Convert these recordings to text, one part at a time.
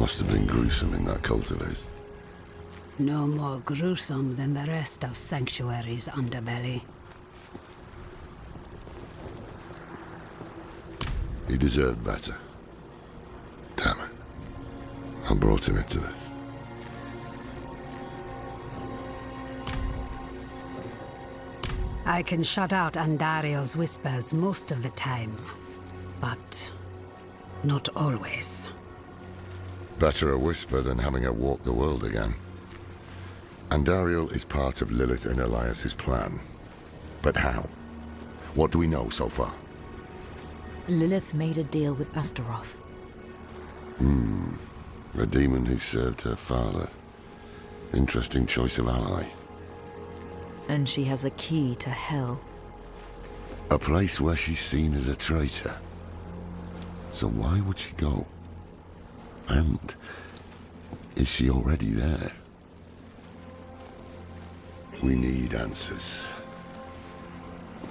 Must have been gruesome in that cult of his. No more gruesome than the rest of Sanctuary's underbelly. He deserved better. Damn it. I brought him into this. I can shut out Andario's whispers most of the time, but not always. Better a whisper than having her walk the world again. Andariel is part of Lilith and Elias's plan. But how? What do we know so far? Lilith made a deal with Astaroth. A demon who served her father. Interesting choice of ally. And she has a key to hell. A place where she's seen as a traitor. So why would she go? And is she already there? We need answers.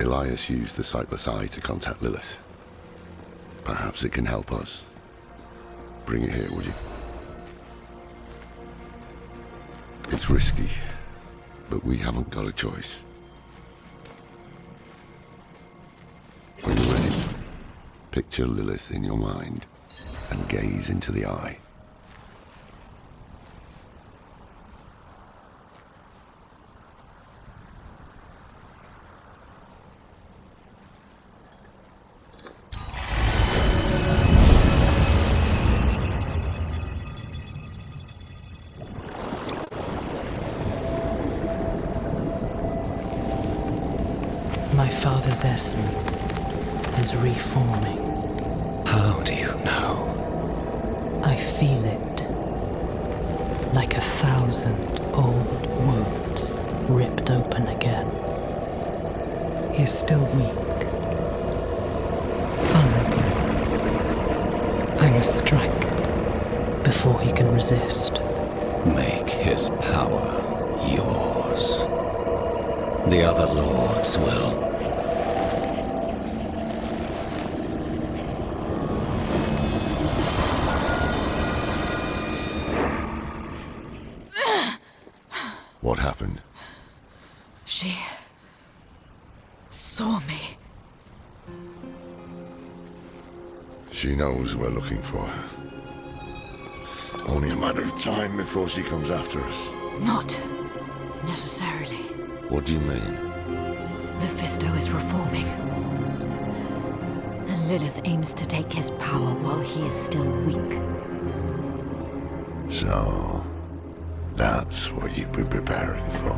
Elias used the Sightless Eye to contact Lilith. Perhaps it can help us. Bring it here, would you? It's risky, but we haven't got a choice. When you're ready, picture Lilith in your mind and gaze into the eye. My father's essence is reforming. How do you know? I feel it. Like 1,000 old wounds ripped open again. He is still weak. Vulnerable. I must strike before he can resist. Make his power yours. The other lords will. What happened? She saw me. She knows we're looking for her. Only a matter of time before she comes after us. Not necessarily. What do you mean? Mephisto is reforming. And Lilith aims to take his power while he is still weak. So, that's what you've been preparing for.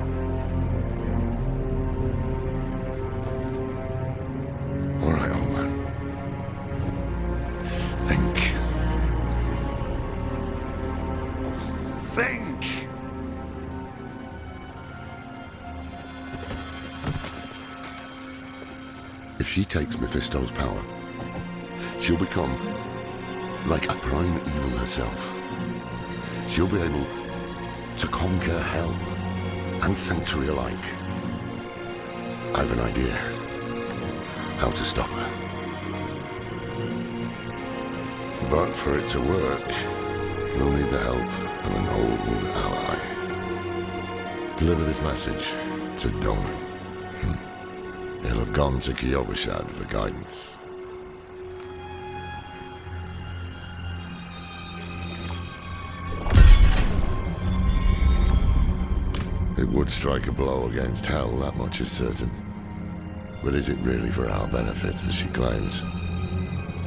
All right, old man. Think. Think! If she takes Mephisto's power, she'll become like a prime evil herself. She'll be able to conquer hell and sanctuary alike. I have an idea how to stop her. But for it to work, we'll need the help of an old ally. Deliver this message to Doman. He'll have gone to Kyovashad for guidance. It would strike a blow against hell, that much is certain. But is it really for our benefit, as she claims?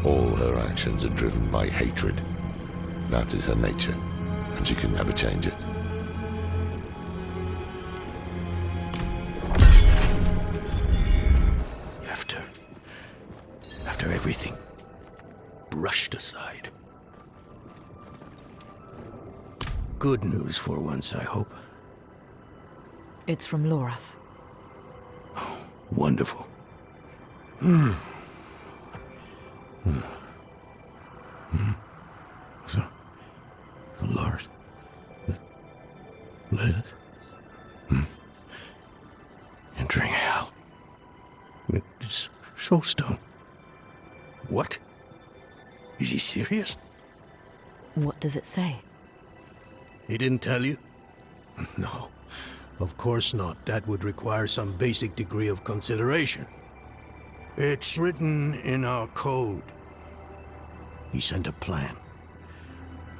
All her actions are driven by hatred. That is her nature, and she can never change it. After everything brushed aside. Good news for once, I hope. It's from Lorath. Wonderful. So, Lord, Lilith, entering hell. It's Soulstone. What? Is he serious? What does it say? He didn't tell you? No, of course not. That would require some basic degree of consideration. It's written in our code. He sent a plan,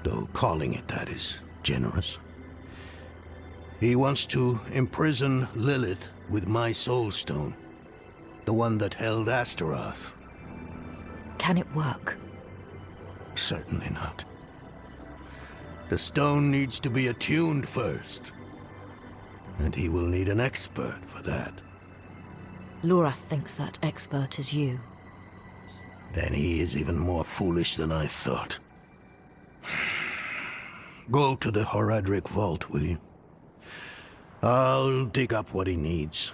though calling it that is generous. He wants to imprison Lilith with my soul stone, the one that held Astaroth. Can it work? Certainly not. The stone needs to be attuned first, and he will need an expert for that. Lorath thinks that expert is you. Then he is even more foolish than I thought. Go to the Horadric vault, will you? I'll dig up what he needs.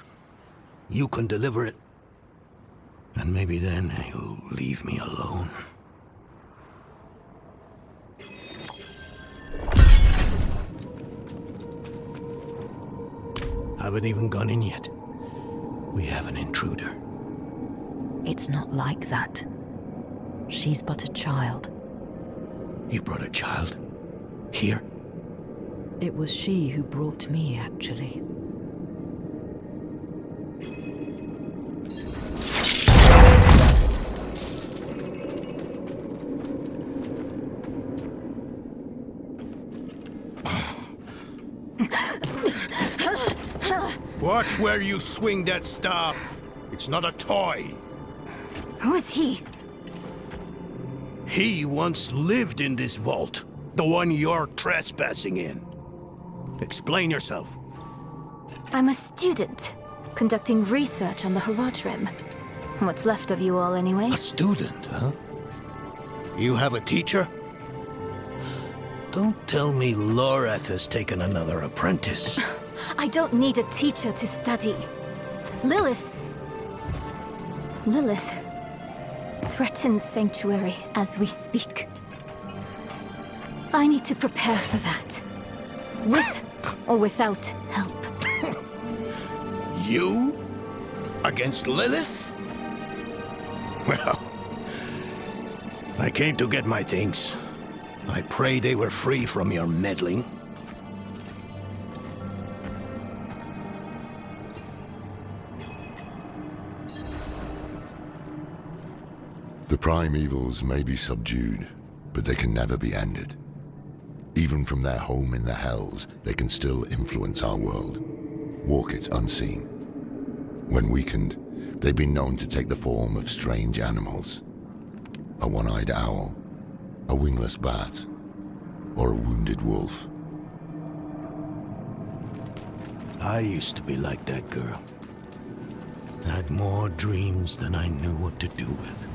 You can deliver it. And maybe then he'll leave me alone. Haven't even gone in yet. We have an intruder. It's not like that. She's but a child. You brought a child? Here? It was she who brought me, actually. Watch where you swing that staff. It's not a toy. Who is he? He once lived in this vault. The one you're trespassing in. Explain yourself. I'm a student, conducting research on the Horadrim. What's left of you all, anyway? A student, huh? You have a teacher? Don't tell me Lorath has taken another apprentice. I don't need a teacher to study. Lilith threatens Sanctuary as we speak. I need to prepare for that. With or without help. You? Against Lilith? Well, I came to get my things. I pray they were free from your meddling. The prime evils may be subdued, but they can never be ended. Even from their home in the Hells, they can still influence our world, walk it unseen. When weakened, they've been known to take the form of strange animals. A one-eyed owl, a wingless bat, or a wounded wolf. I used to be like that girl. Had more dreams than I knew what to do with.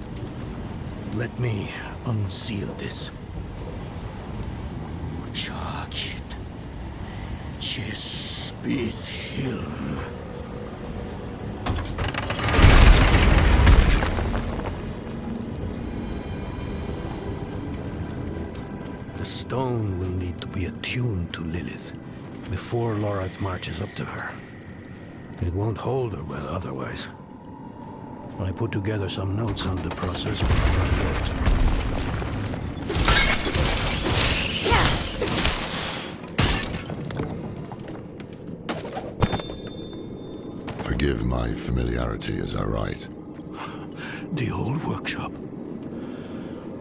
Let me unseal this. Chakit. Chispit Hilm. The stone will need to be attuned to Lilith before Lorath marches up to her. It won't hold her well otherwise. I put together some notes on the process before I left. Forgive my familiarity as I write. The old workshop.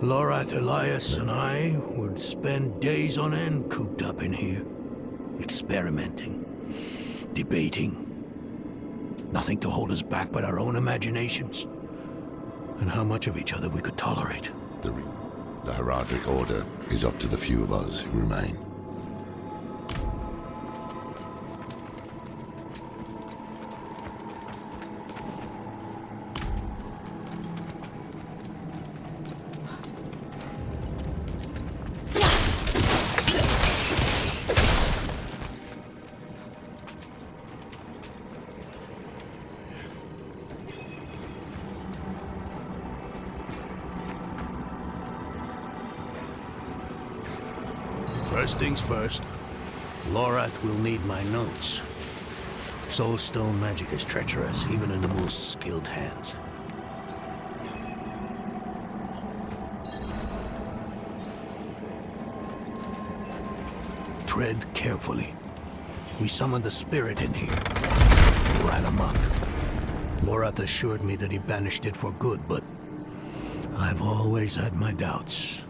Lorath, Elias, and I would spend days on end cooped up in here. Experimenting. Debating. Nothing to hold us back but our own imaginations. And how much of each other we could tolerate. The Heraldic Order is up to the few of us who remain. First things first, Lorath will need my notes. Soulstone magic is treacherous, even in the most skilled hands. Tread carefully. We summoned the spirit in here. Ran amok. Lorath assured me that he banished it for good, but I've always had my doubts.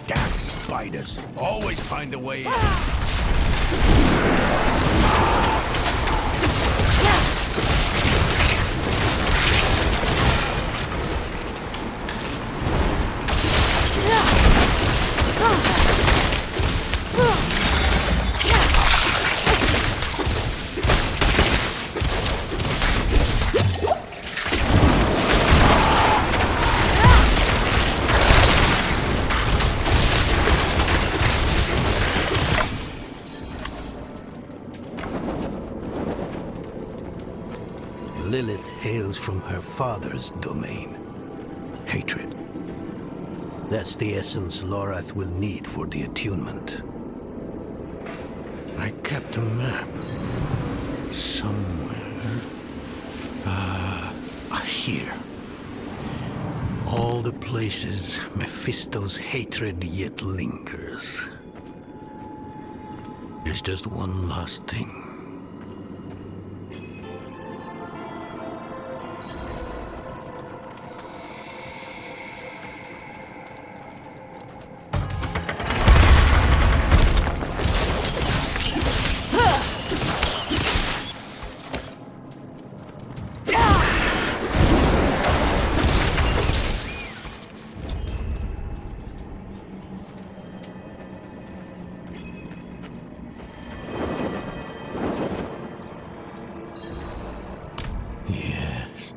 Damn spiders. Always find a way in. Lilith hails from her father's domain. Hatred. That's the essence Lorath will need for the attunement. I kept a map. Somewhere. Here. All the places Mephisto's hatred yet lingers. There's just one last thing. Yes.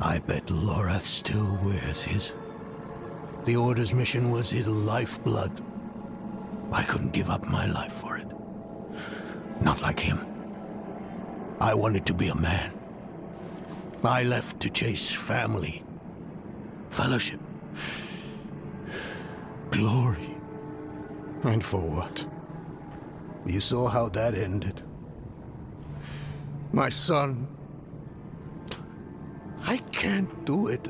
I bet Lorath still wears his. The Order's mission was his lifeblood. I couldn't give up my life for it. Not like him. I wanted to be a man. I left to chase family, fellowship, glory. And for what? You saw how that ended. My son. I can't do it.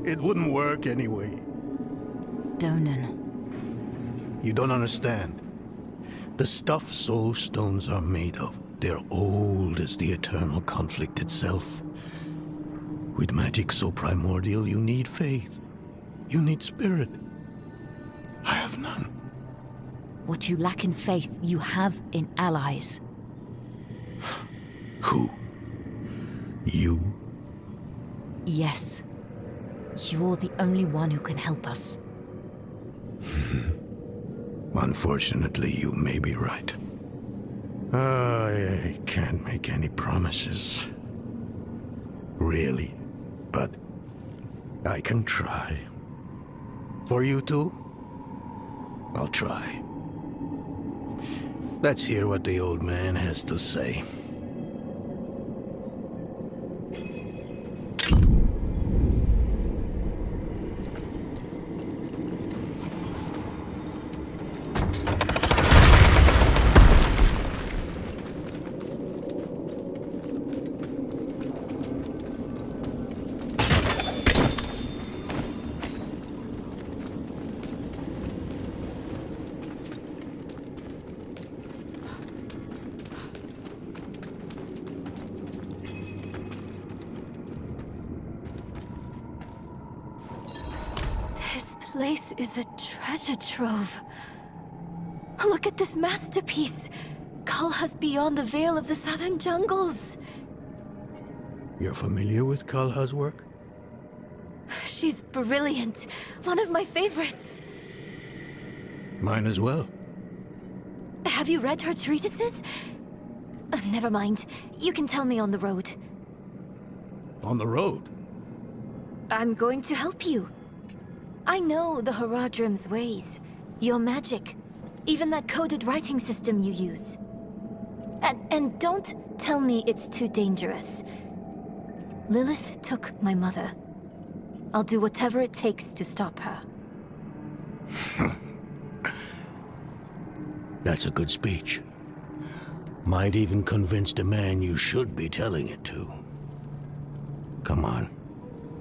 It wouldn't work anyway. Donan. You don't understand. The stuff soul stones are made of, they're old as the eternal conflict itself. With magic so primordial, you need faith. You need spirit. I have none. What you lack in faith, you have in allies. Who? You? Yes. You're the only one who can help us. Unfortunately, you may be right. I can't make any promises. Really. But I can try. For you two, I'll try. Let's hear what the old man has to say. This place is a treasure trove. Look at this masterpiece. Kalha's beyond the veil of the southern jungles. You're familiar with Kalha's work? She's brilliant. One of my favorites. Mine as well. Have you read her treatises? Never mind. You can tell me on the road. On the road? I'm going to help you. I know the Haradrim's ways. Your magic. Even that coded writing system you use. And don't tell me it's too dangerous. Lilith took my mother. I'll do whatever it takes to stop her. That's a good speech. Might even convince the man you should be telling it to. Come on.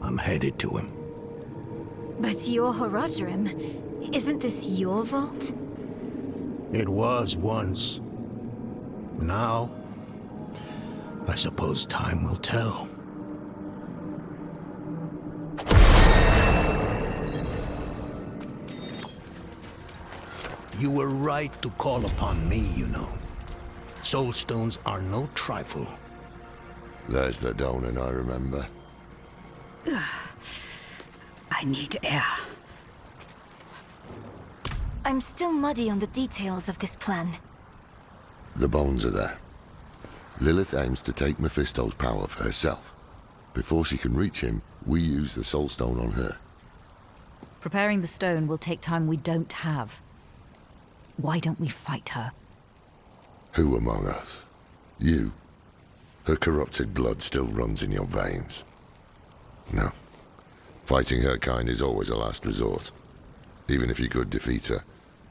I'm headed to him. But you're Horadrim. Isn't this your vault? It was once. Now, I suppose time will tell. You were right to call upon me, you know. Soul stones are no trifle. There's the Donan I remember. I need air. I'm still muddy on the details of this plan. The bones are there. Lilith aims to take Mephisto's power for herself. Before she can reach him, we use the Soul Stone on her. Preparing the stone will take time we don't have. Why don't we fight her? Who among us? You? Her corrupted blood still runs in your veins. No. Fighting her kind is always a last resort. Even if you could defeat her,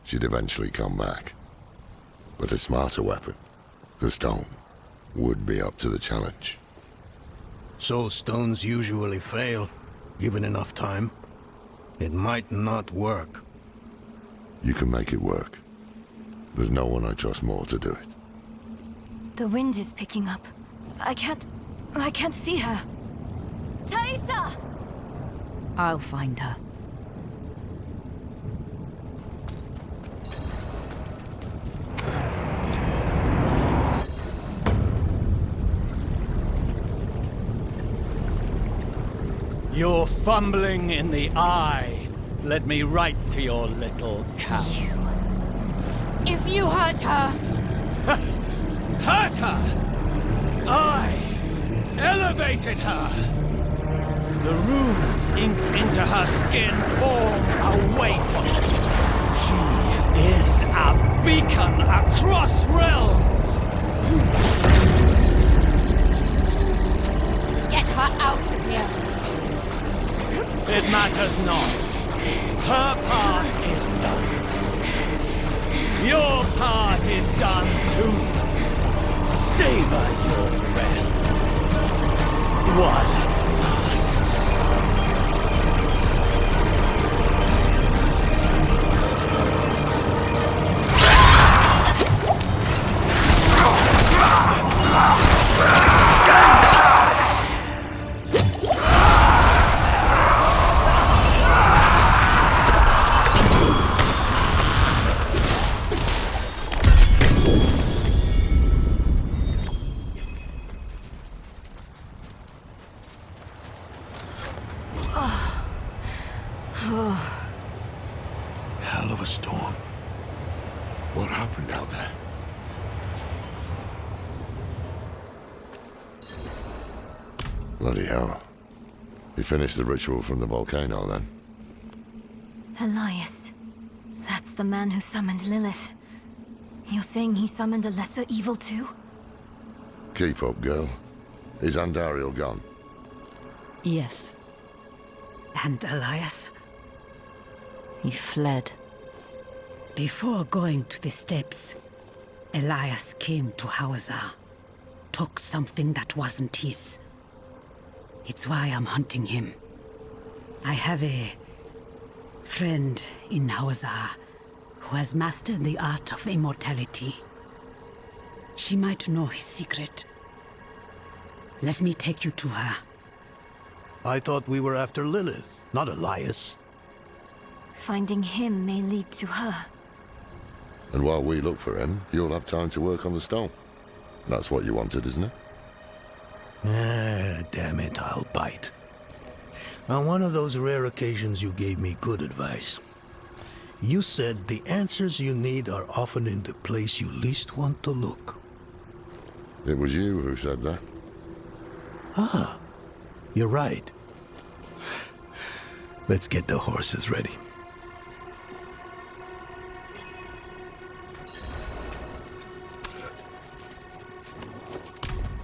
she'd eventually come back. But a smarter weapon, the stone, would be up to the challenge. Soul stones usually fail, given enough time. It might not work. You can make it work. There's no one I trust more to do it. The wind is picking up. I can't see her. Thaisa! I'll find her. You're fumbling in the eye. Let me write to your little cow. If you hurt her... Hurt her! I elevated her! The runes inked into her skin form a waypoint. She is a beacon across realms! Get her out of here! It matters not. Her part is done. Your part is done too. Savor your breath while it lasts. Hell of a storm. What happened out there? Bloody hell. You finished the ritual from the volcano, then? Elias. That's the man who summoned Lilith. You're saying he summoned a lesser evil too? Keep up, girl. Is Andariel gone? Yes, And Elias? he fled. Before going to the steps, Elias came to Hawazar. Took something that wasn't his. It's why I'm hunting him. I have a friend in Hawazar who has mastered the art of immortality. She might know his secret. Let me take you to her. I thought we were after Lilith, not Elias. Finding him may lead to her. And while we look for him, you'll have time to work on the stone. That's what you wanted, isn't it? Ah, damn it, I'll bite. On one of those rare occasions you gave me good advice. You said the answers you need are often in the place you least want to look. It was you who said that. Ah, you're right. Let's get the horses ready.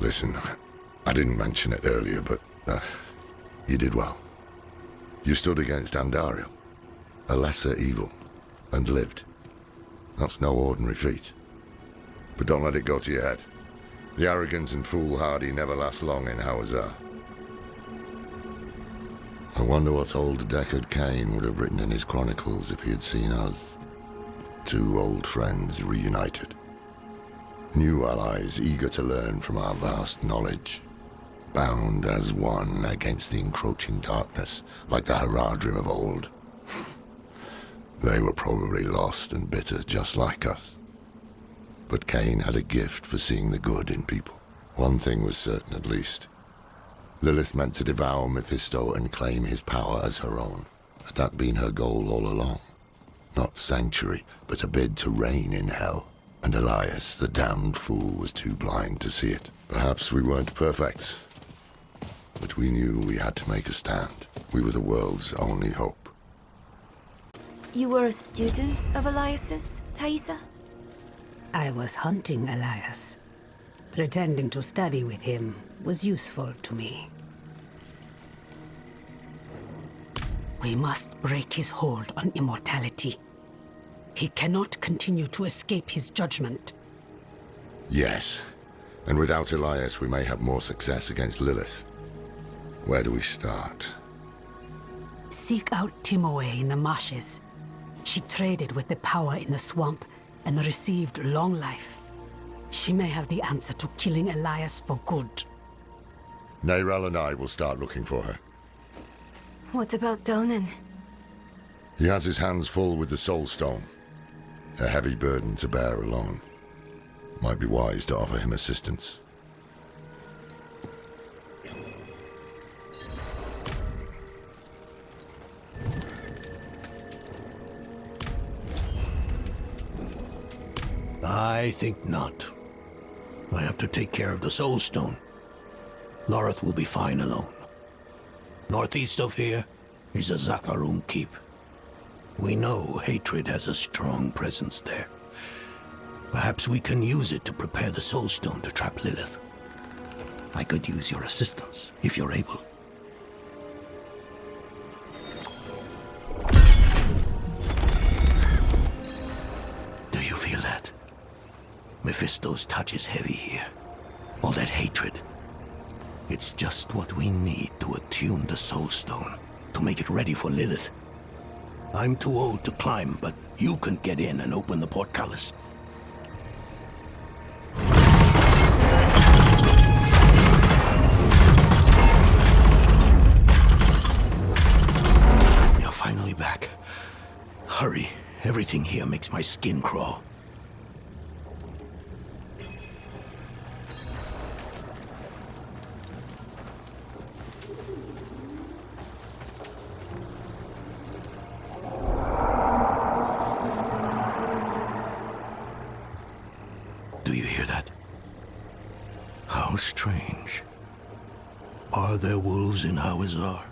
Listen, I didn't mention it earlier, but you did well. You stood against Andariel, a lesser evil, and lived. That's no ordinary feat. But don't let it go to your head. The arrogance and foolhardy never last long in Hawazar. I wonder what old Deckard Cain would have written in his chronicles if he had seen us. Two old friends reunited. New allies eager to learn from our vast knowledge. Bound as one against the encroaching darkness, like the Haradrim of old. They were probably lost and bitter, just like us. But Cain had a gift for seeing the good in people. One thing was certain, at least. Lilith meant to devour Mephisto and claim his power as her own. Had that been her goal all along? Not sanctuary, but a bid to reign in hell. And Elias, the damned fool, was too blind to see it. Perhaps we weren't perfect, but we knew we had to make a stand. We were the world's only hope. You were a student of Elias's, Thaisa? I was hunting Elias. Pretending to study with him was useful to me. We must break his hold on immortality. He cannot continue to escape his judgment. Yes, and without Elias we may have more success against Lilith. Where do we start? Seek out Timoe in the marshes. She traded with the power in the swamp and received long life. She may have the answer to killing Elias for good. Neyrel and I will start looking for her. What about Donan? He has his hands full with the Soul Stone. A heavy burden to bear alone. Might be wise to offer him assistance. I think not. I have to take care of the Soul Stone. Loreth will be fine alone. Northeast of here is a Zakarum keep. We know hatred has a strong presence there. Perhaps we can use it to prepare the Soul Stone to trap Lilith. I could use your assistance, if you're able. Do you feel that? Mephisto's touch is heavy here. All that hatred. It's just what we need to attune the Soul Stone, to make it ready for Lilith. I'm too old to climb, but you can get in and open the portcullis. You're finally back. Hurry. Everything here makes my skin crawl. Do you hear that? How strange. Are there wolves in Hawazar?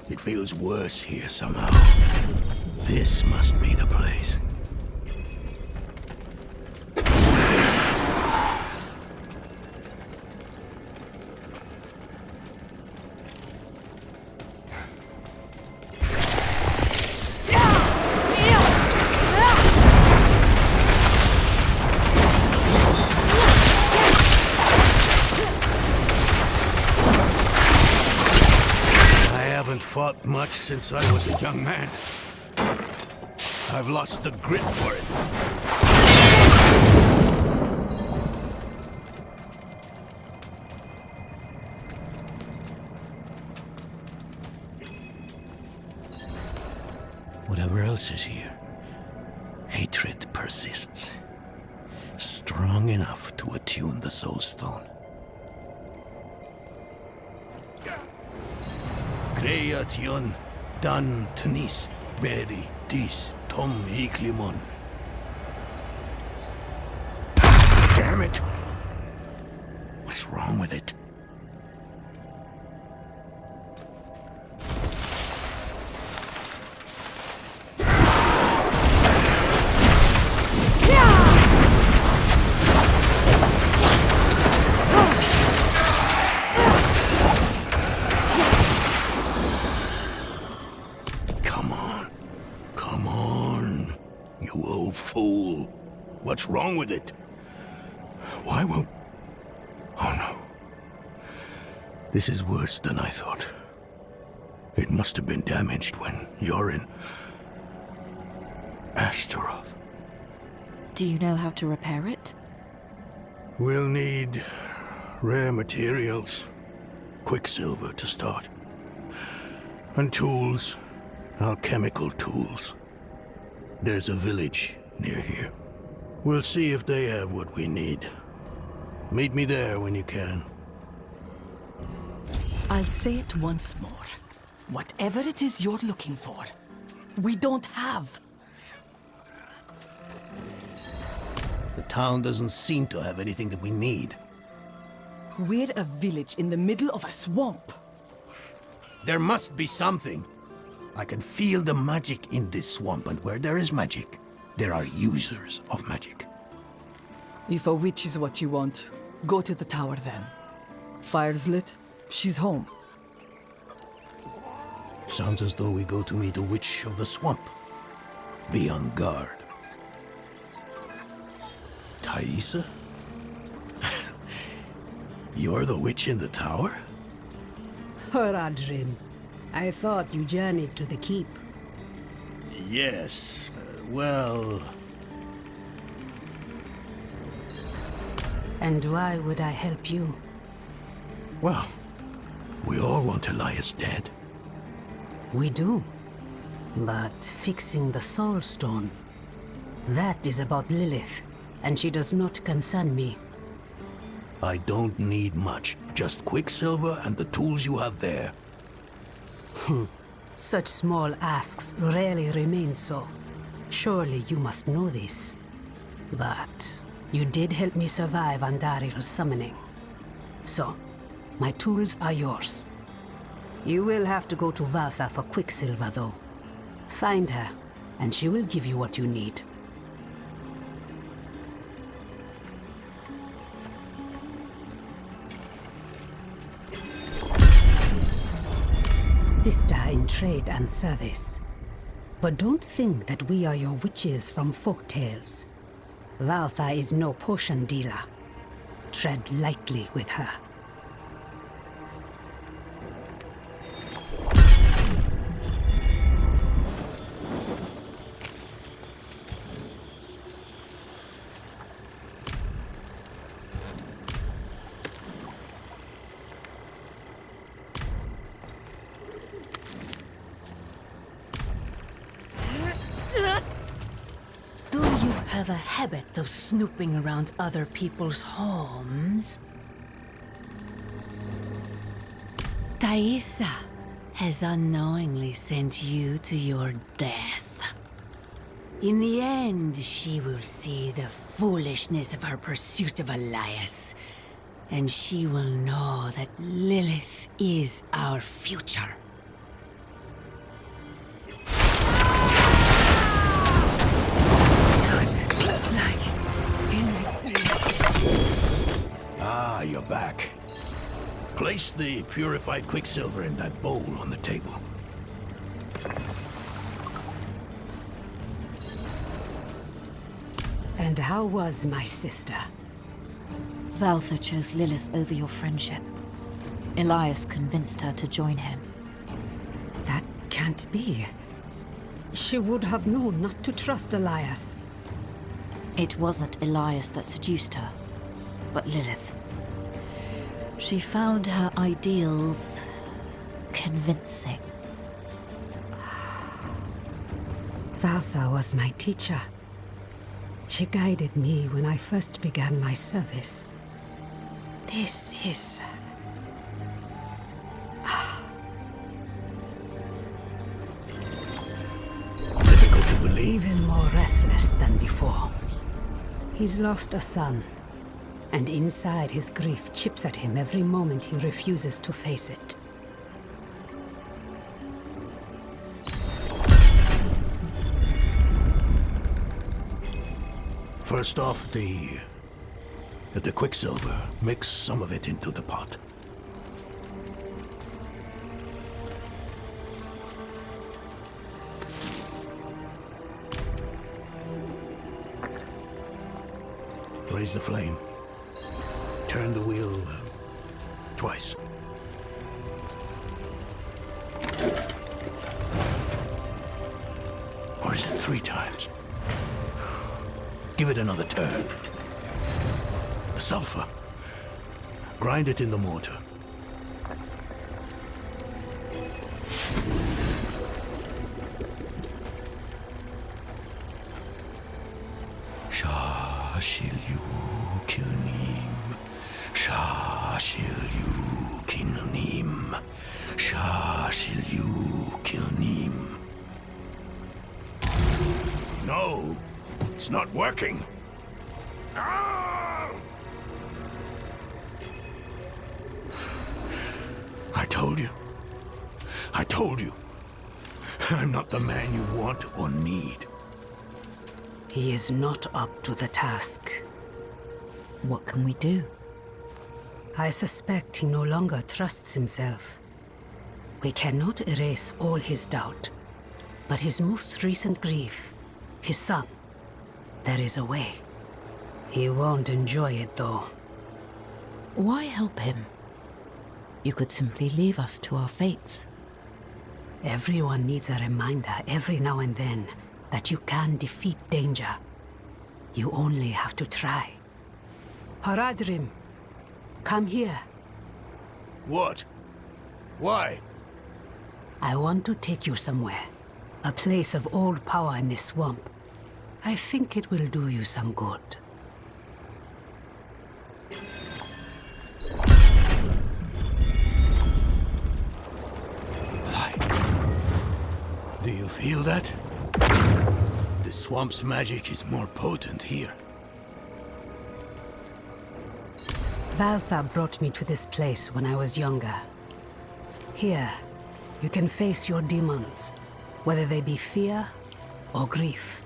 It feels worse here somehow. This must be the place. Fought much since I was a young man. I've lost the grit for it. Whatever else is here, hatred persists. Strong enough to attune the Soul Stone. Creation dan tenis beri dis Tüm Hikaye. Damn it! What's wrong with it? Come on, you old fool. What's wrong with it? Why won't... Oh no. This is worse than I thought. It must have been damaged when you're in Astaroth. Do you know how to repair it? We'll need rare materials, quicksilver to start, and tools, alchemical tools. There's a village near here. We'll see if they have what we need. Meet me there when you can. I'll say it once more. Whatever it is you're looking for, we don't have. The town doesn't seem to have anything that we need. We're a village in the middle of a swamp. There must be something. I can feel the magic in this swamp, and where there is magic, there are users of magic. If a witch is what you want, go to the tower then. Fire's lit, she's home. Sounds as though we go to meet a witch of the swamp. Be on guard. Thaisa? You're the witch in the tower? Horadrim, I thought you journeyed to the keep. Yes, well... And why would I help you? Well, we all want Elias dead. We do. But fixing the Soul Stone, that is about Lilith, and she does not concern me. I don't need much, just quicksilver and the tools you have there. Such small asks rarely remain so. Surely you must know this. But you did help me survive Andaril's summoning. So, my tools are yours. You will have to go to Valtha for quicksilver, though. Find her, and she will give you what you need. Sister in trade and service. But don't think that we are your witches from folktales. Valtha is no potion dealer. Tread lightly with her. Do you have a habit of snooping around other people's homes? Thaisa has unknowingly sent you to your death. In the end, she will see the foolishness of her pursuit of Elias, and she will know that Lilith is our future. Ah, you're back. Place the purified quicksilver in that bowl on the table. And how was my sister? Valtha chose Lilith over your friendship. Elias convinced her to join him. That can't be. She would have known not to trust Elias. It wasn't Elias that seduced her, but Lilith. She found her ideals convincing. Valtha was my teacher. She guided me when I first began my service. This is... Difficult to believe. even more restless than before. He's lost a son, And inside, his grief chips at him every moment he refuses to face it. First off, the quicksilver. Mix some of it into the pot. Raise the flame. Turn the wheel twice. Or is it 3 times? Give it another turn. The sulfur. Grind it in the mortar. No, it's not working. Ah! I told you. I told you. I'm not the man you want or need. He is not up to the task. What can we do? I suspect he no longer trusts himself. We cannot erase all his doubt, but his most recent grief, his son, there is a way. He won't enjoy it, though. Why help him? You could simply leave us to our fates. Everyone needs a reminder every now and then that you can defeat danger. You only have to try. Haradrim, come here. What? Why? I want to take you somewhere. A place of old power in this swamp. I think it will do you some good. Do you feel that? The swamp's magic is more potent here. Valtha brought me to this place when I was younger. Here, you can face your demons, whether they be fear or grief.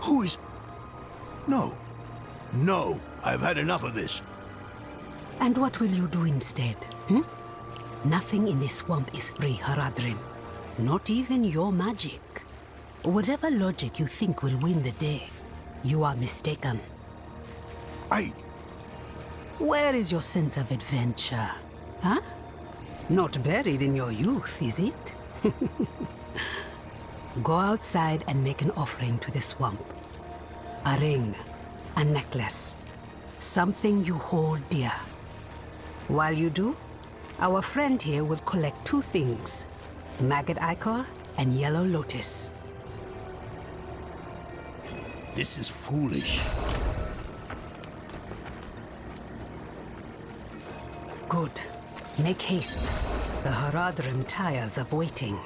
Who is... No. No, I've had enough of this. And what will you do instead? Nothing in this swamp is free, Haradrim. Not even your magic. Whatever logic you think will win the day, you are mistaken. Where is your sense of adventure? Huh? Not buried in your youth, is it? Go outside and make an offering to the swamp. A ring, a necklace, something you hold dear. While you do, our friend here will collect 2 things. Maggot ichor and yellow lotus. This is foolish. Good. Make haste. The Haradrim tires of waiting.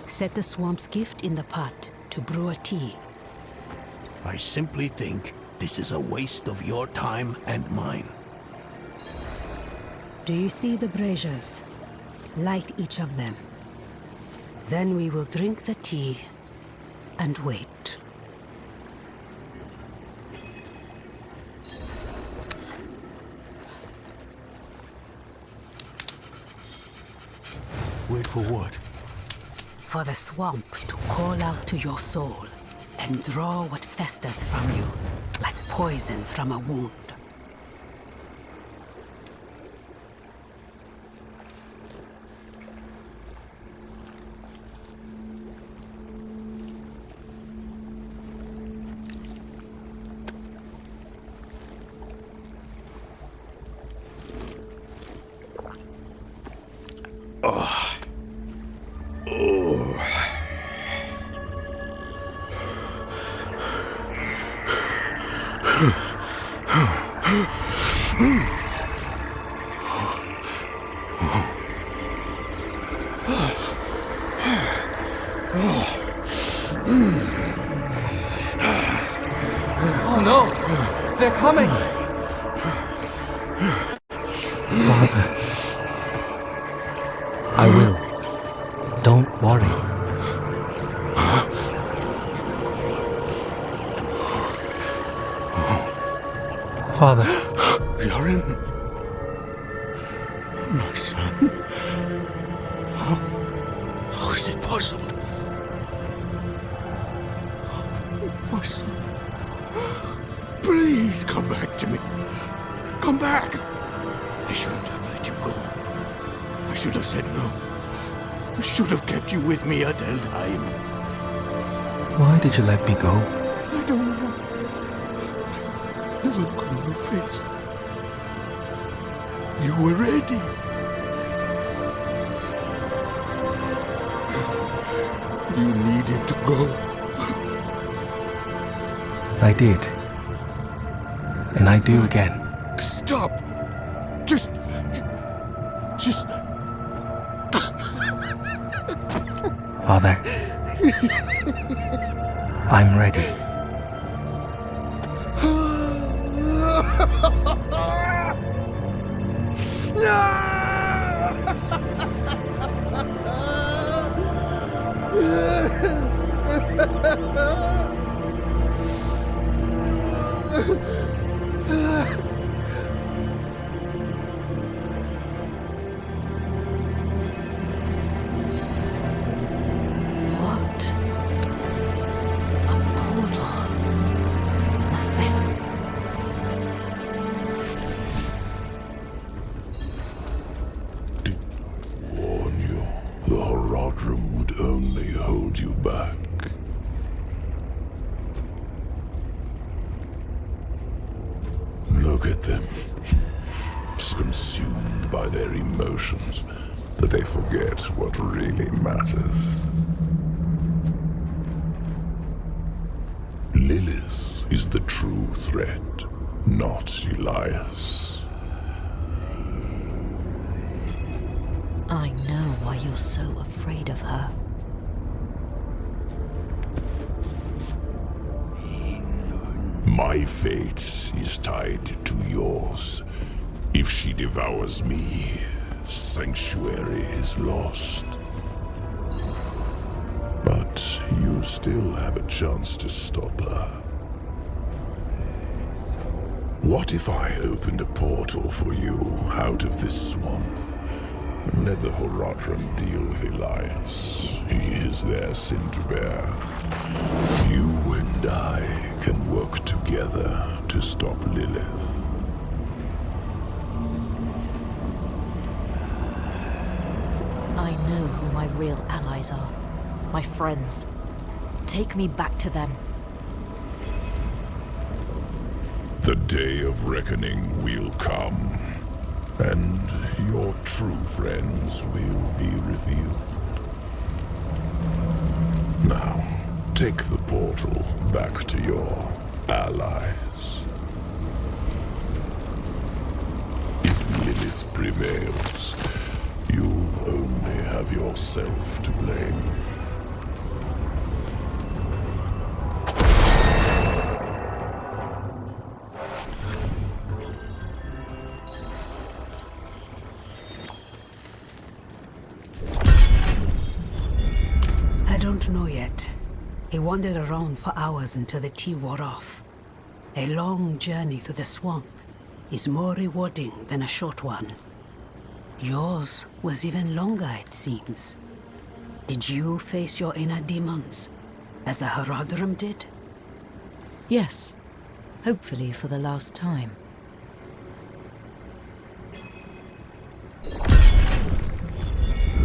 Set the swamp's gift in the pot to brew a tea. I simply think this is a waste of your time and mine. Do you see the braziers? Light each of them. Then we will drink the tea and wait. Wait for what? For the swamp to call out to your soul and draw what festers from you, like poison from a wound. Oh no! They're coming! Father. Yorin. My son. How is it possible? My son. Please come back to me. Come back. I shouldn't have let you go. I should have said no. I should have kept you with me at the time. Why did you let me go? I don't know. The look on your face. You were ready. You needed to go. I did. And I do again. Stop. Just... Father. I'm ready. What? A portal. Warn you, the Horadrim would only hold you back. Look at them. Consumed by their emotions, that they forget what really matters. Lilith is the true threat, not Elias. I know why you're so afraid of her. My fate is tied to yours. If she devours me, Sanctuary is lost. But you still have a chance to stop her. What if I opened a portal for you out of this swamp? Let the Horadrim deal with Elias. He is their sin to bear. You and I can work together to stop Lilith. I know who my real allies are. My friends. Take me back to them. The day of reckoning will come, and your true friends will be revealed. Now, take the portal back to your allies. If Lilith prevails, you'll only have yourself to blame. I don't know yet. He wandered around for hours until the tea wore off. A long journey through the swamp is more rewarding than a short one. Yours was even longer, it seems. Did you face your inner demons, as the Horadrim did? Yes. Hopefully for the last time.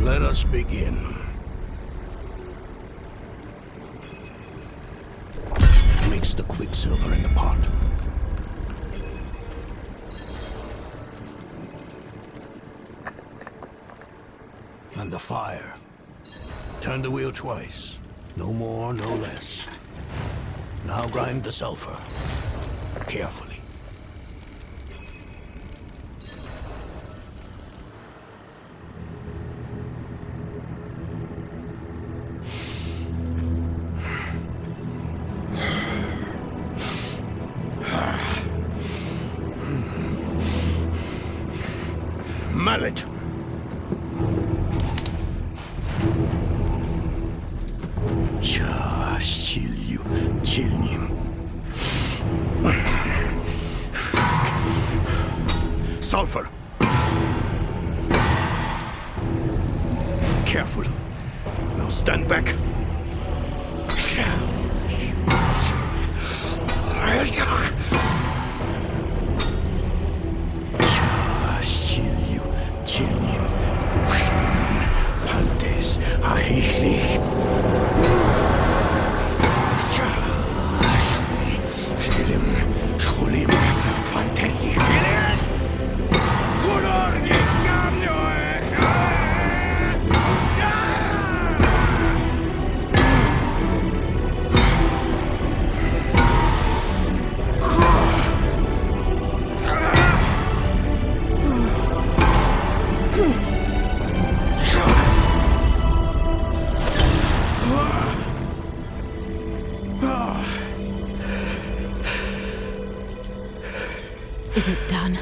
Let us begin. Mix the quicksilver in the pot. And the fire. Turn the wheel twice. No more, no less. Now grind the sulfur. Carefully. Mallet. Час чилью, чильнем. sulfur. Careful. Now stand back. Is it done?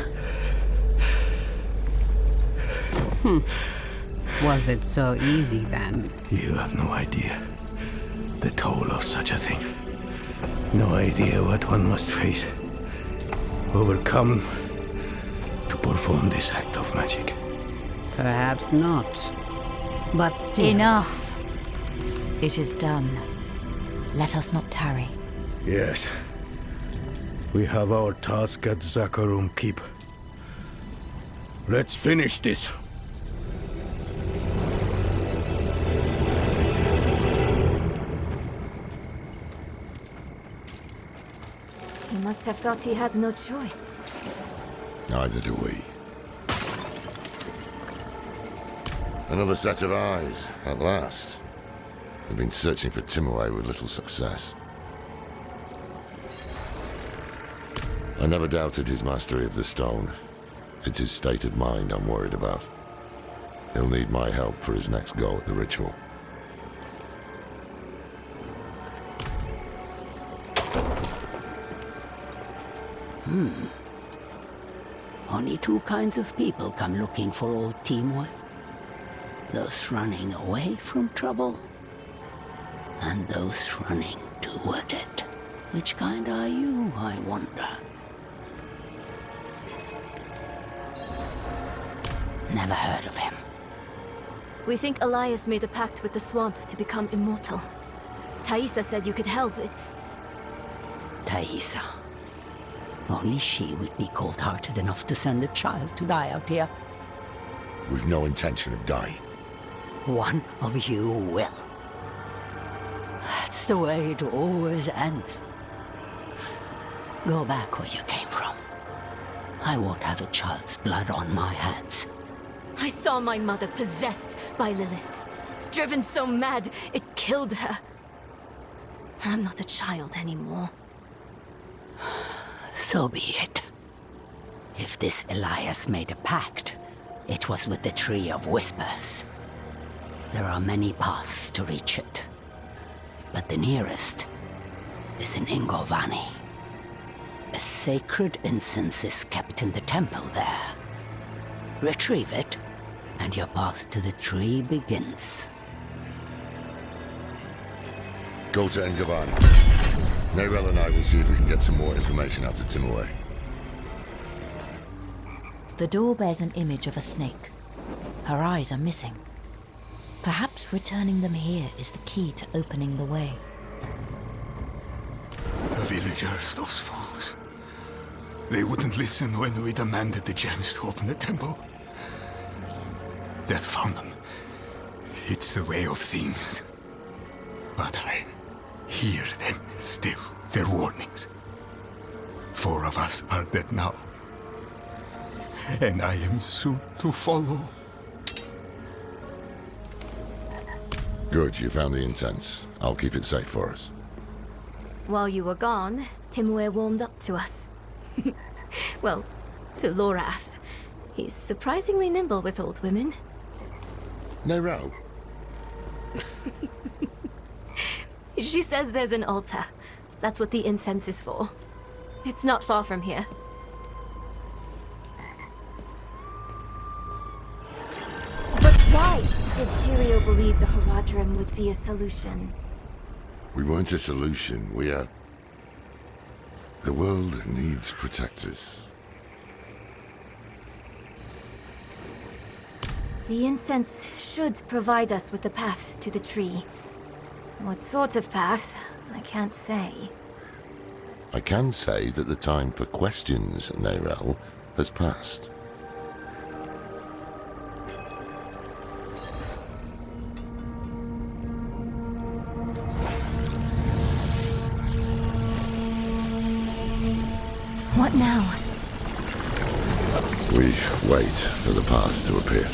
Was it so easy then? You have no idea the toll of such a thing. No idea what one must face, overcome to perform this act of magic. Perhaps not. But still... Enough. It is done. Let us not tarry. Yes. We have our task at Zakharum Keep. Let's finish this. He must have thought he had no choice. Neither do we. Another set of eyes, at last. We've been searching for Timaway with little success. I never doubted his mastery of the stone. It's his state of mind I'm worried about. He'll need my help for his next go at the ritual. Only two kinds of people come looking for old Timur. Those running away from trouble, and those running toward it. Which kind are you, I wonder? Never heard of him. We think Elias made a pact with the swamp to become immortal. Thaisa said you could help it. Thaisa. Only she would be cold-hearted enough to send a child to die out here. We've no intention of dying. One of you will. That's the way it always ends. Go back where you came from. I won't have a child's blood on my hands. I saw my mother possessed by Lilith. Driven so mad, it killed her. I'm not a child anymore. So be it. If this Elias made a pact, it was with the Tree of Whispers. There are many paths to reach it, but the nearest is in Ingovani. A sacred incense is kept in the temple there. Retrieve it, and your path to the tree begins. Go to Engavani. Nerel and I will see if we can get some more information out of Timaway. The door bears an image of a snake. Her eyes are missing. Perhaps returning them here is the key to opening the way. The villagers, those fools. They wouldn't listen when we demanded the gems to open the temple. Death found them. It's the way of things. But I hear them still, their warnings. 4 of us are dead now. And I am soon to follow. Good, you found the incense. I'll keep it safe for us. While you were gone, Timur warmed up to us. Well, to Lorath. He's surprisingly nimble with old women. Nerel? She says there's an altar. That's what the incense is for. It's not far from here. But why did Tyrael believe the Haradrim would be a solution? We weren't a solution, we are... The world needs protectors. The incense should provide us with the path to the tree. What sort of path, I can't say. I can say that the time for questions, Neyrel, has passed. What now? We wait for the path to appear.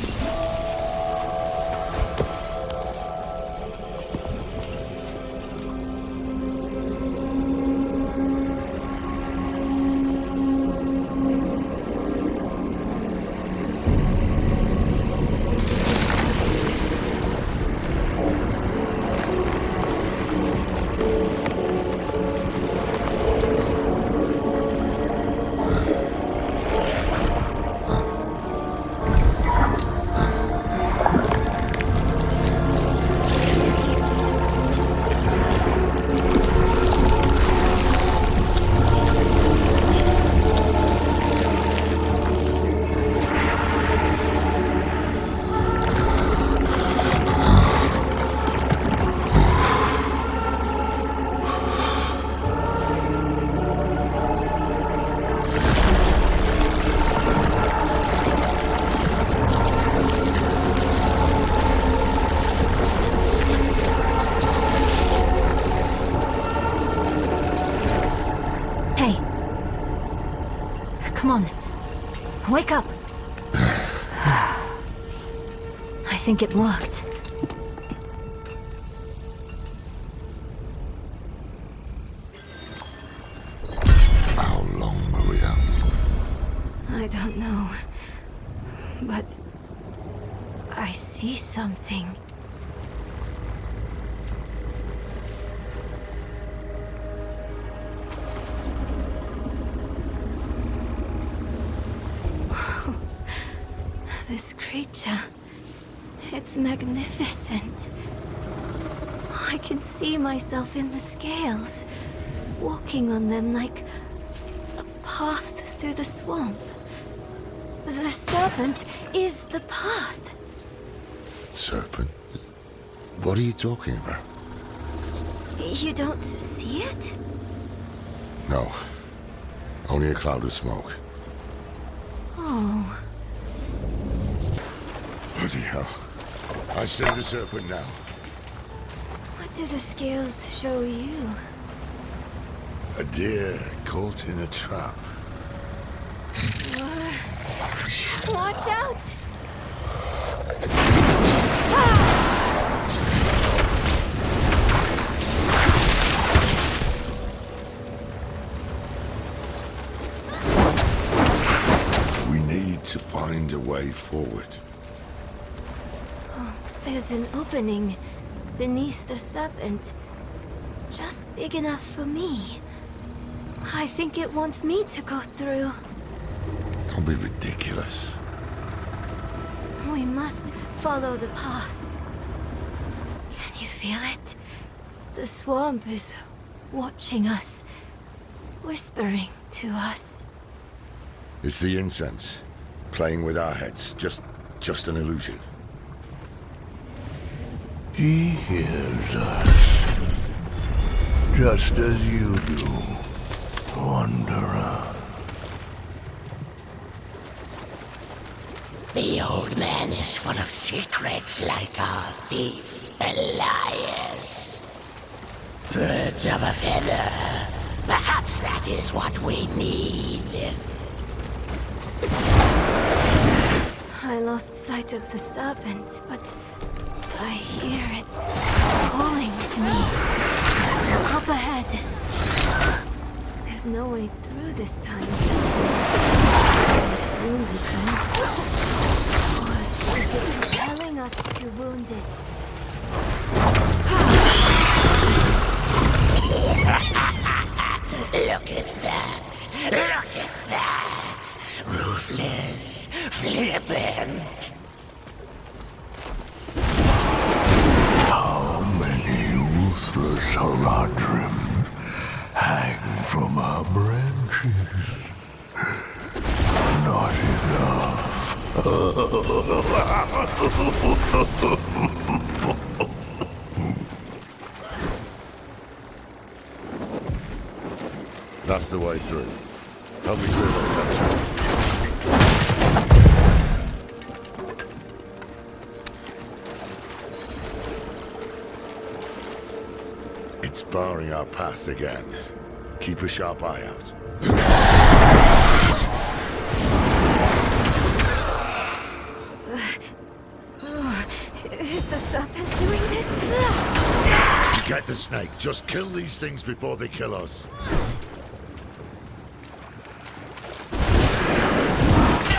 Come on. Wake up. I think it worked. How long, Maria? I don't know. But I see something. This creature, it's magnificent. I can see myself in the scales, walking on them like a path through the swamp. The serpent is the path. Serpent? What are you talking about? You don't see it? No. Only a cloud of smoke. Oh. Bloody hell. I see the serpent now. What do the scales show you? A deer caught in a trap. Watch out! We need to find a way forward. There's an opening beneath the serpent, just big enough for me. I think it wants me to go through. Don't be ridiculous. We must follow the path. Can you feel it? The swamp is watching us, whispering to us. It's the incense, playing with our heads. Just an illusion. He hears us, just as you do, Wanderer. The old man is full of secrets like our thief, Elias. Birds of a feather. Perhaps that is what we need. I lost sight of the serpent, but I hear it calling to me. Up ahead. There's no way through this time. It's wounded though. Or is it telling us to wound it? Look at that! Look at that! Ruthless, flippant. How many ruthless Haradrim hang from our branches? Not enough. That's the way through. Help me clear that. It's barring our path again. Keep a sharp eye out. Is the serpent doing this? Get the snake. Just kill these things before they kill us.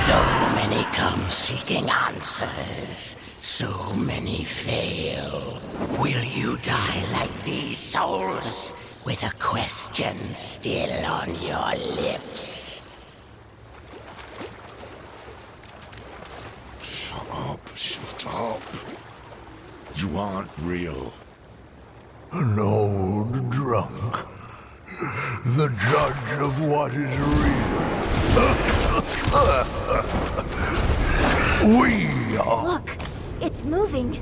So many come seeking answers. So many fail. Will you die like these souls, with a question still on your lips? Shut up. Shut up. You aren't real. An old drunk. The judge of what is real. We are... Look, it's moving.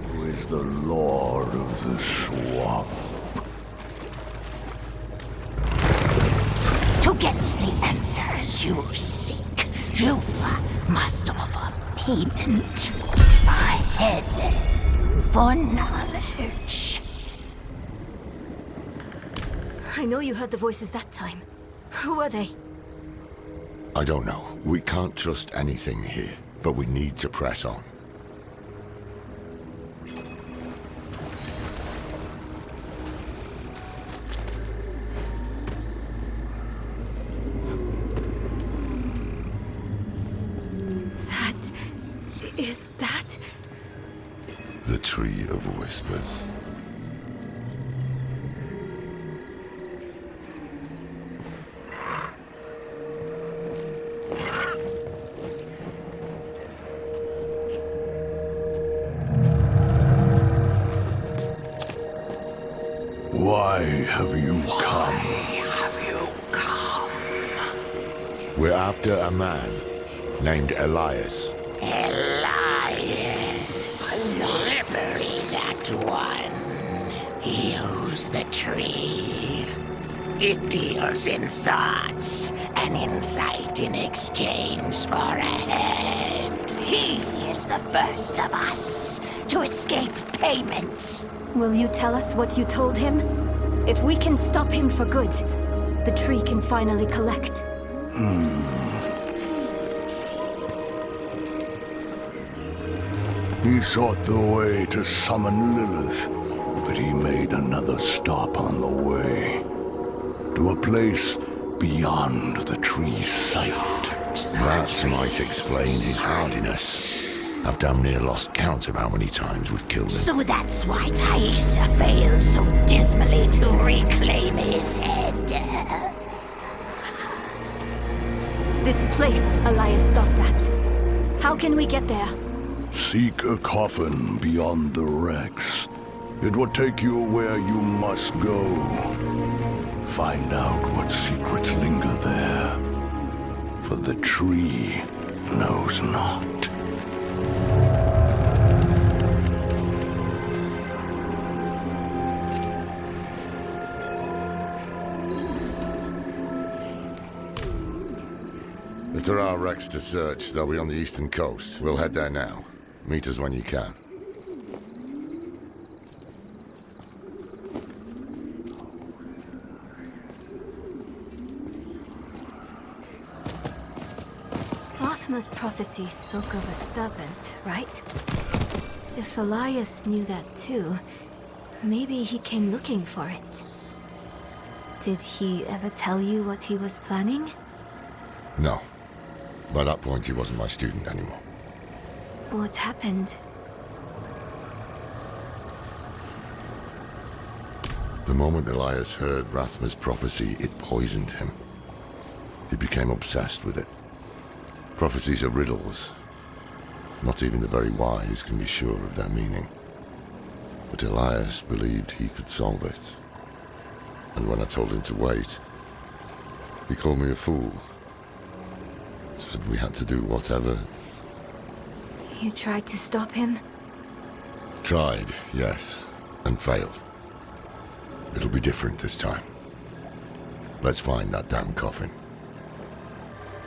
Who is the lord of the swamp? To get the answers you seek, you must offer payment. A head for knowledge. I know you heard the voices that time. Who were they? I don't know. We can't trust anything here, but we need to press on. Is that... The Tree of Whispers. Why have you come? We're after a man named Elias. Elias. Slippery, that one. He owes the tree. It deals in thoughts and insight in exchange for a head. He is the first of us to escape payment. Will you tell us what you told him? If we can stop him for good, the tree can finally collect. He sought the way to summon Lilith, but he made another stop on the way. To a place beyond the tree's sight. That might explain his hardiness. I've damn near lost count of how many times we've killed him. So that's why Thaisa failed so dismally to reclaim his head. This place Elias stopped at. How can we get there? Seek a coffin beyond the wrecks. It will take you where you must go. Find out what secrets linger there. For the tree knows not. If there are wrecks to search, they'll be on the eastern coast. We'll head there now. Meet us when you can. Othma's prophecy spoke of a serpent, right? If Elias knew that too, maybe he came looking for it. Did he ever tell you what he was planning? No. By that point, he wasn't my student anymore. What happened? The moment Elias heard Rathma's prophecy, it poisoned him. He became obsessed with it. Prophecies are riddles. Not even the very wise can be sure of their meaning. But Elias believed he could solve it. And when I told him to wait, he called me a fool. Said we had to do whatever. You tried to stop him? Tried, yes, and failed. It'll be different this time. Let's find that damn coffin.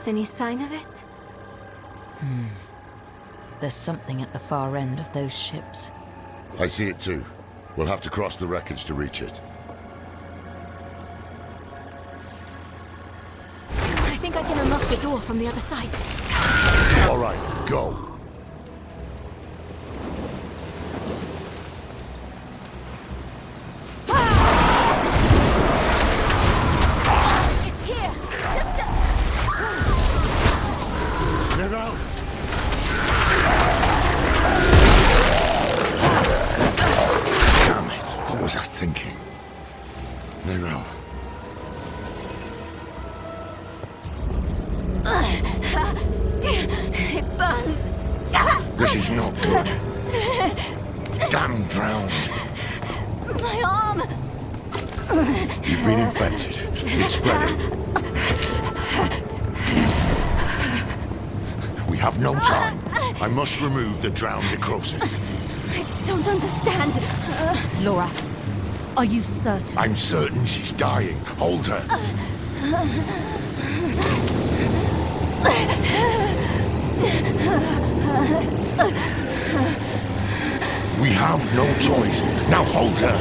Any sign of it? There's something at the far end of those ships. I see it too. We'll have to cross the wreckage to reach it. I think I can unlock the door from the other side. All right, go. It's here! Get out! Damn it! What was I thinking? Nerel. It burns! This is not good. Damn drowned. My arm! You've been infected. It's spreading. We have no time. I must remove the drowned necrosis. I don't understand. Laura, are you certain? I'm certain she's dying. Hold her. We have no choice. Now hold her.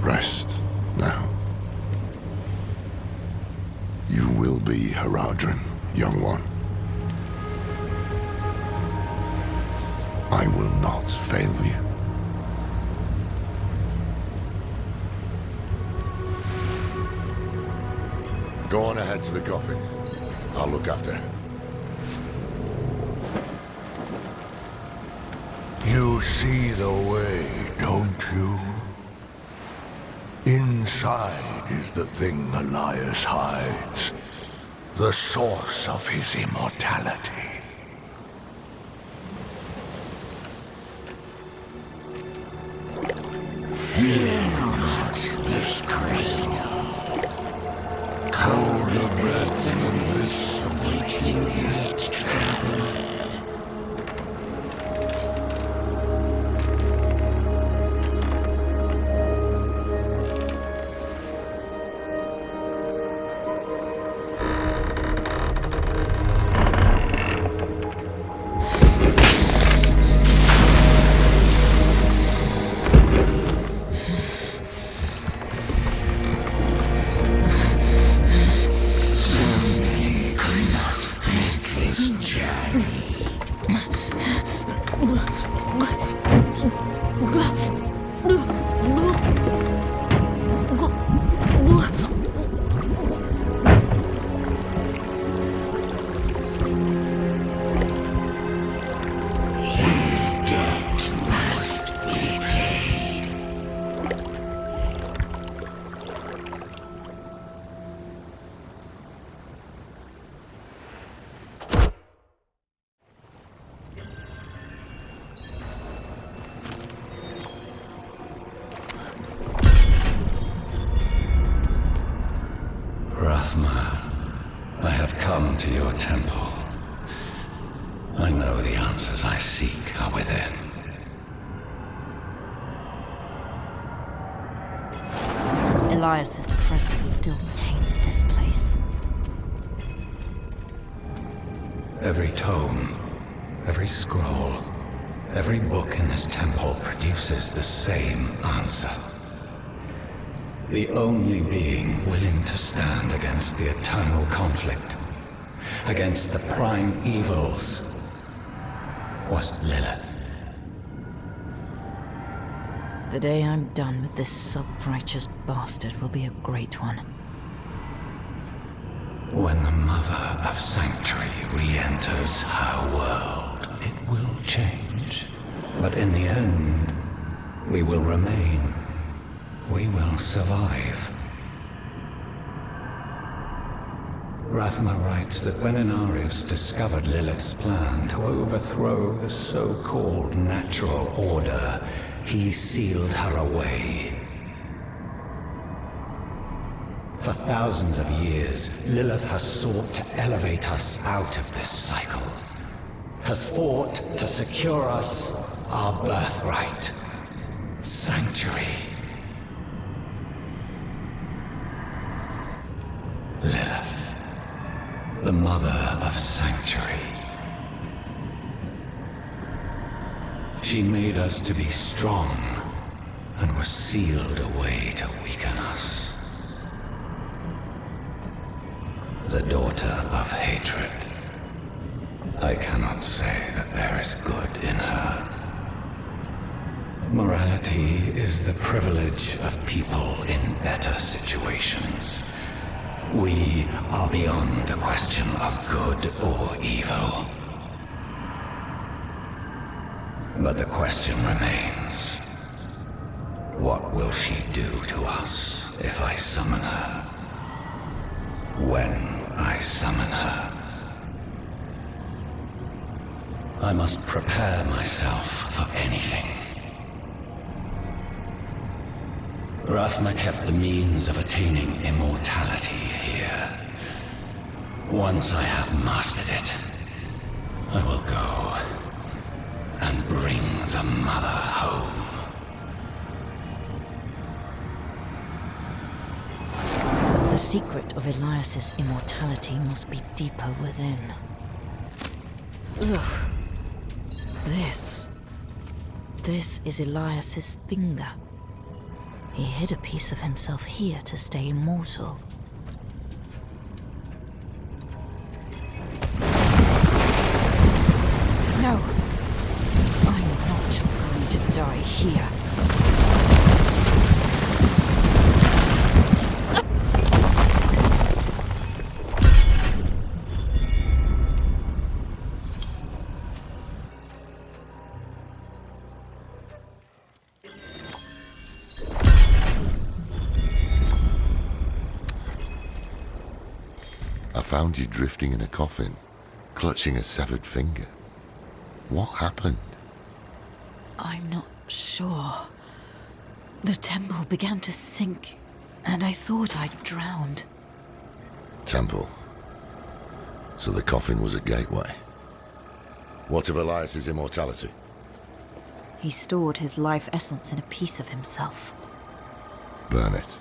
Rest now. You will be Haradrim, young one. I will not fail you. Go on ahead to the coffin. I'll look after her. You see the way, don't you? Inside is the thing Elias hides, the source of his immortality. Fear not this cradle. Colder breaths than this await you yet, traveler. I have come to your temple. I know the answers I seek are within. Elias's presence still taints this place. Every tome, every scroll, every book in this temple produces the same answer. The only being willing to stand against the eternal conflict, against the prime evils, was Lilith. The day I'm done with this self-righteous bastard will be a great one. When the Mother of Sanctuary re-enters her world, it will change. But in the end, we will remain we will survive. Rathma writes that when Inarius discovered Lilith's plan to overthrow the so-called natural order, he sealed her away. For thousands of years, Lilith has sought to elevate us out of this cycle, has fought to secure us our birthright, sanctuary. Lilith, the mother of sanctuary. She made us to be strong and was sealed away to weaken us. The daughter of hatred. I cannot say that there is good in her. Morality is the privilege of people in better situations. We are beyond the question of good or evil. But the question remains, what will she do to us if I summon her? When I summon her? I must prepare myself for anything. Rathma kept the means of attaining immortality here. Once I have mastered it, I will go and bring the mother home. The secret of Elias's immortality must be deeper within. Ugh. This is Elias's finger. He hid a piece of himself here to stay immortal. No! I'm not going to die here. I found you drifting in a coffin, clutching a severed finger. What happened? I'm not sure. The temple began to sink, and I thought I'd drowned. Temple. So the coffin was a gateway. What of Elias's immortality? He stored his life essence in a piece of himself. Burn it.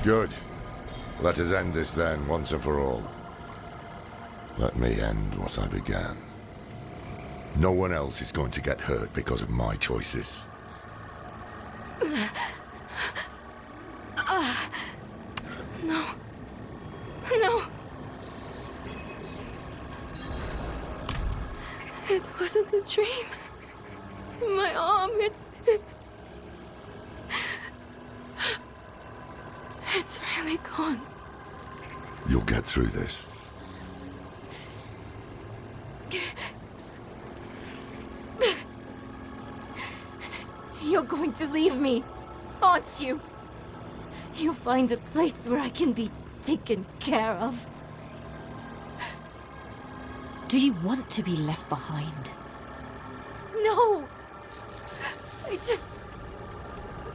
Good. Let us end this then, once and for all. Let me end what I began. No one else is going to get hurt because of my choices. No. No. It wasn't a dream. My arm, it's really gone. You'll get through this. You're going to leave me, aren't you? You'll find a place where I can be taken care of. Do you want to be left behind? No! I just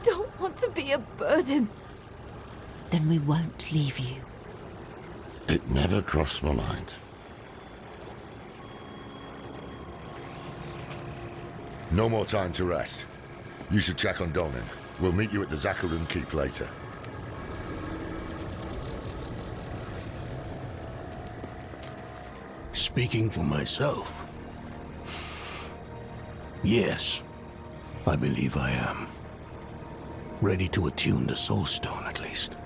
don't want to be a burden. Then we won't leave you. It never crossed my mind. No more time to rest. You should check on Donan. We'll meet you at the Zakharun Keep later. Speaking for myself, yes, I believe I am. Ready to attune the Soul Stone, at least.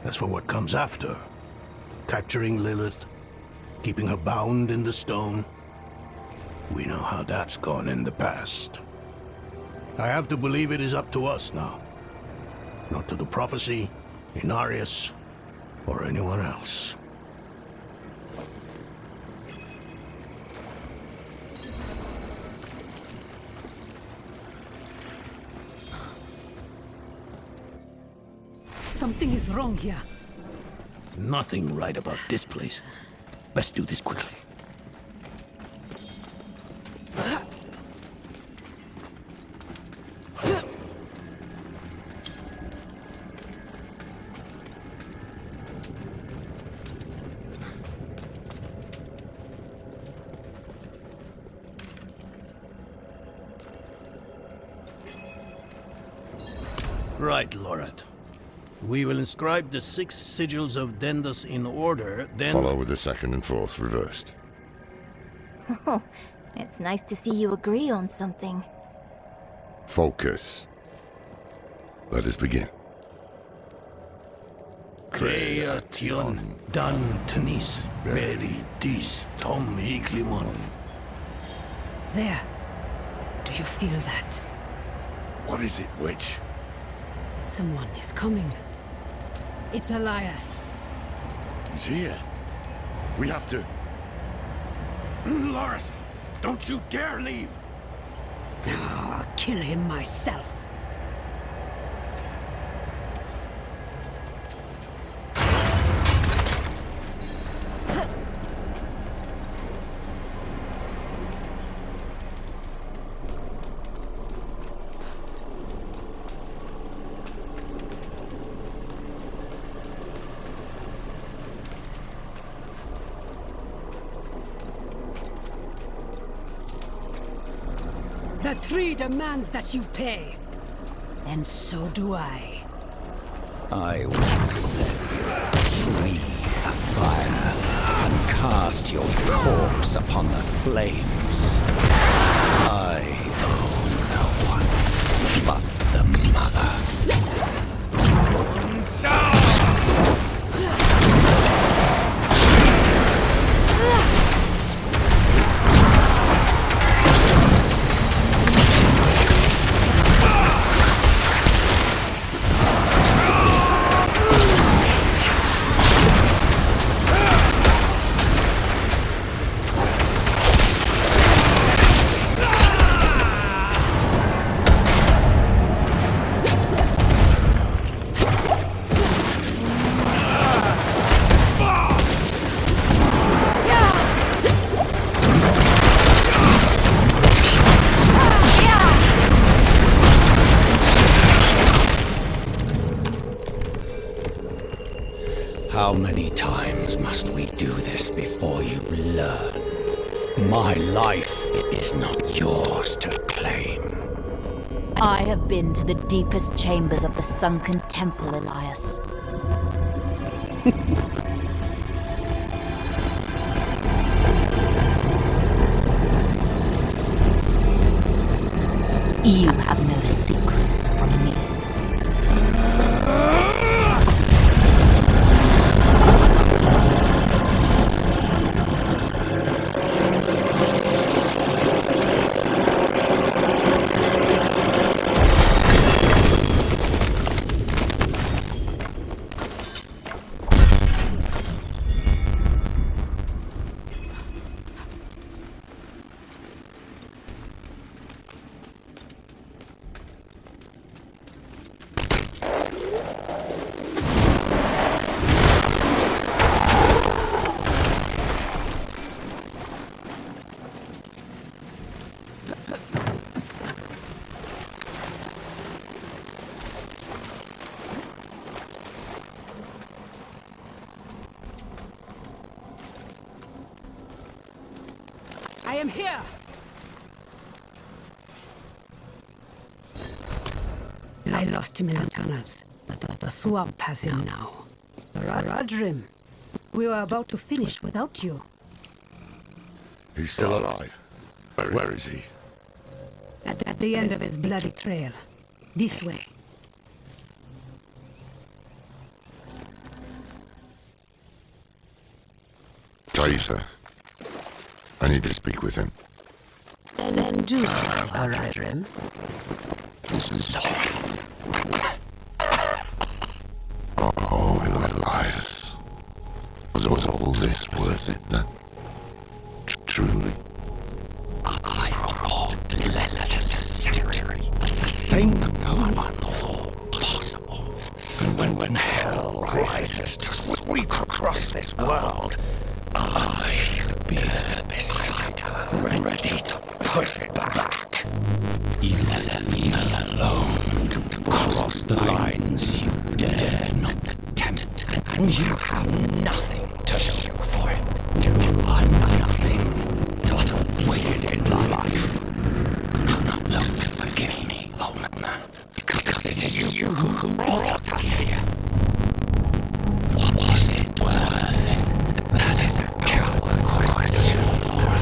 As for what comes after, capturing Lilith, keeping her bound in the stone, we know how that's gone in the past. I have to believe it is up to us now. Not to the prophecy, Inarius, or anyone else. Something is wrong here. Nothing right about this place. Best do this quickly. Right, Lorat. We will inscribe the 6 sigils of Dendas in order, then... Follow with the second and fourth reversed. Oh, it's nice to see you agree on something. Focus. Let us begin. Creation dan tenis beri dis Tüm Hikaye. There. Do you feel that? What is it, witch? Someone is coming. It's Elias. He's here. We have to... Loris, don't you dare leave! I'll kill him myself. The tree demands that you pay. And so do I. I will set your tree afire and cast your corpse upon the flames. I own no one but the mother. How many times must we do this before you learn? My life is not yours to claim. I have been to the deepest chambers of the sunken temple, Elias. You have no secrets from me. I am here! I lost him in the tunnels, but the swamp has him now. Radrim, we were about to finish without you. He's still alive. Where is he? At the end of his bloody trail. This way. Taisa. I need to speak with him. Then do so, Radrim. Oh, Elias. Was all this worth it then? Truly? I brought Lilith to sanctuary. A thing no one thought possible. And when when hell rises to sweep across this world, I shall be there beside her, ready to push it back. You left me alone to cross the lines you dare not attempt, and you have nothing to show for it. You are nothing but a wasted life. Do not look to forgive me, old man, because it is you who brought us here. Was it worth it? That is a coward's question, Laura.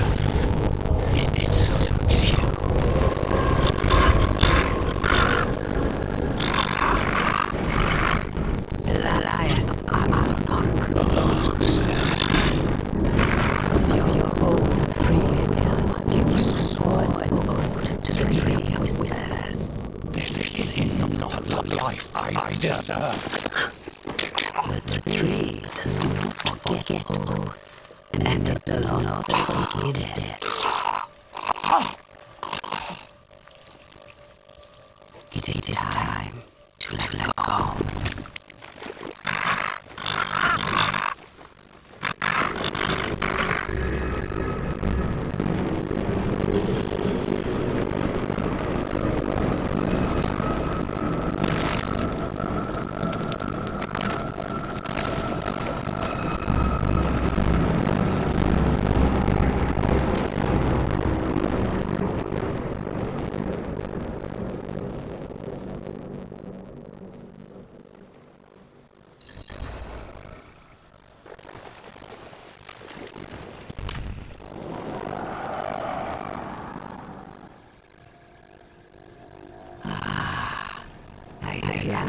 It suits you. Elias Amarok. Oh, Your oath free will. You swore an oath to the tree of whispers. This is not a life I deserve. The tree does not forget oaths, and it does not forgive death. It is time to let go.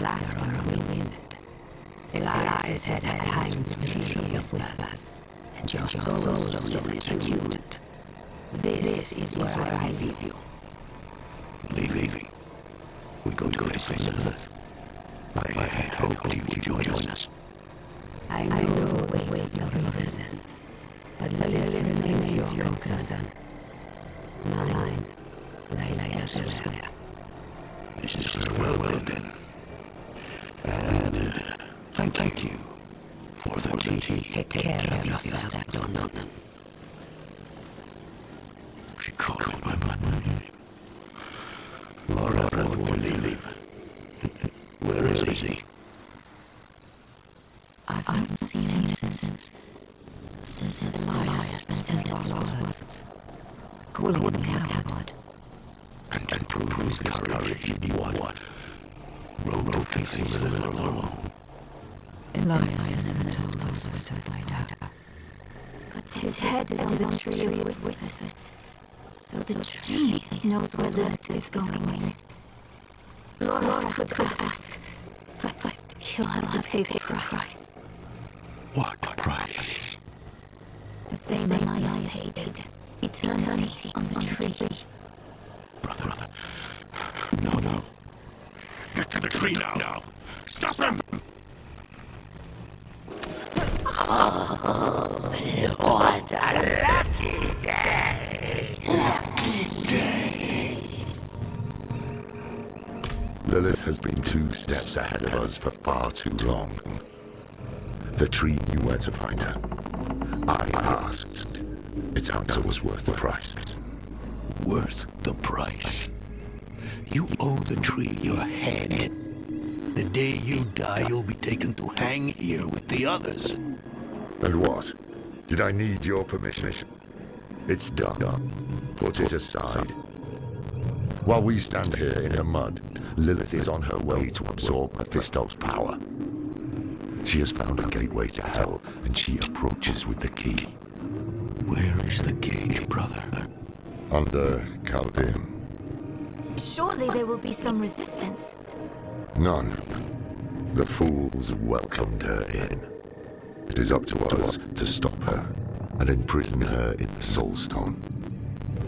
Laughter of the wind. Elias' head hangs to the tree of whispers, and your soul is executed. This is where I leave you. Leaving? We go to face Lilith. I hoped you would join us. I know the weight of your resistance, but Lilith remains your concern. Mine lies elsewhere. This is farewell then. And thank you for the tea. Take care of yourself, Donovan. She called my name. Laura will leave. Where is he? I've not seen him since Elias spent his last words, calling him a coward. And prove his courage. You what? Rode facing Lilith alone. Elias never told us where to find her. But his head is on the tree of whispers. So the tree knows where Lilith is going. Laura could ask, but he'll have to pay the price. What price? The same Elias paid. Eternity on the tree. Brother. No. Get to the tree now. Stop him! What a lucky day! Lilith has been 2 steps ahead of us for far too long. The tree knew where to find her. I asked. Its answer was worth the price. Worth the price? You owe the tree your head. The day you die, you'll be taken to hang here with the others. And what? Did I need your permission? It's done. Put it aside. While we stand here in the mud, Lilith is on her way to absorb Mephisto's power. She has found a gateway to hell, and she approaches with the key. Where is the gate, brother? Under Chaldean. Surely there will be some resistance. None. The fools welcomed her in. It is up to us to stop her and imprison her in the Soul Stone.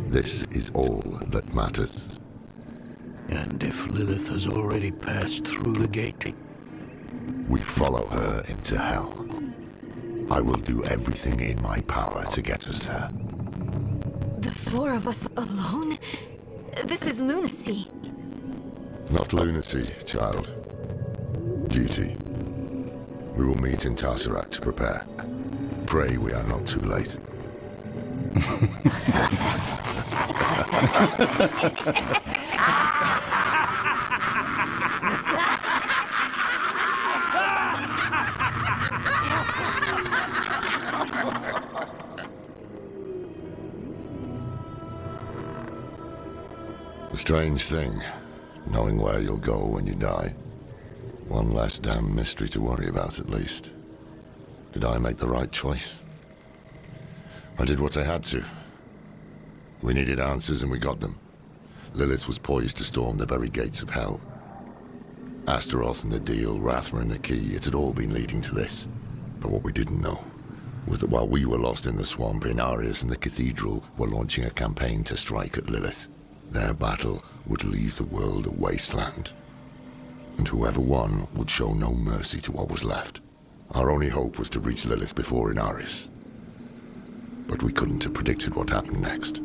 This is all that matters. And if Lilith has already passed through the gate, we follow her into hell. I will do everything in my power to get us there. The 4 of us alone? This is lunacy. Not lunacy, child. Duty. We will meet in Tesseract to prepare. Pray we are not too late. A strange thing, knowing where you'll go when you die. One less damn mystery to worry about, at least. Did I make the right choice? I did what I had to. We needed answers and we got them. Lilith was poised to storm the very gates of hell. Astaroth and the deal, Rathma and the key, it had all been leading to this. But what we didn't know was that while we were lost in the swamp, Inarius and the Cathedral were launching a campaign to strike at Lilith. Their battle would leave the world a wasteland. And whoever won would show no mercy to what was left. Our only hope was to reach Lilith before Inarius. But we couldn't have predicted what happened next.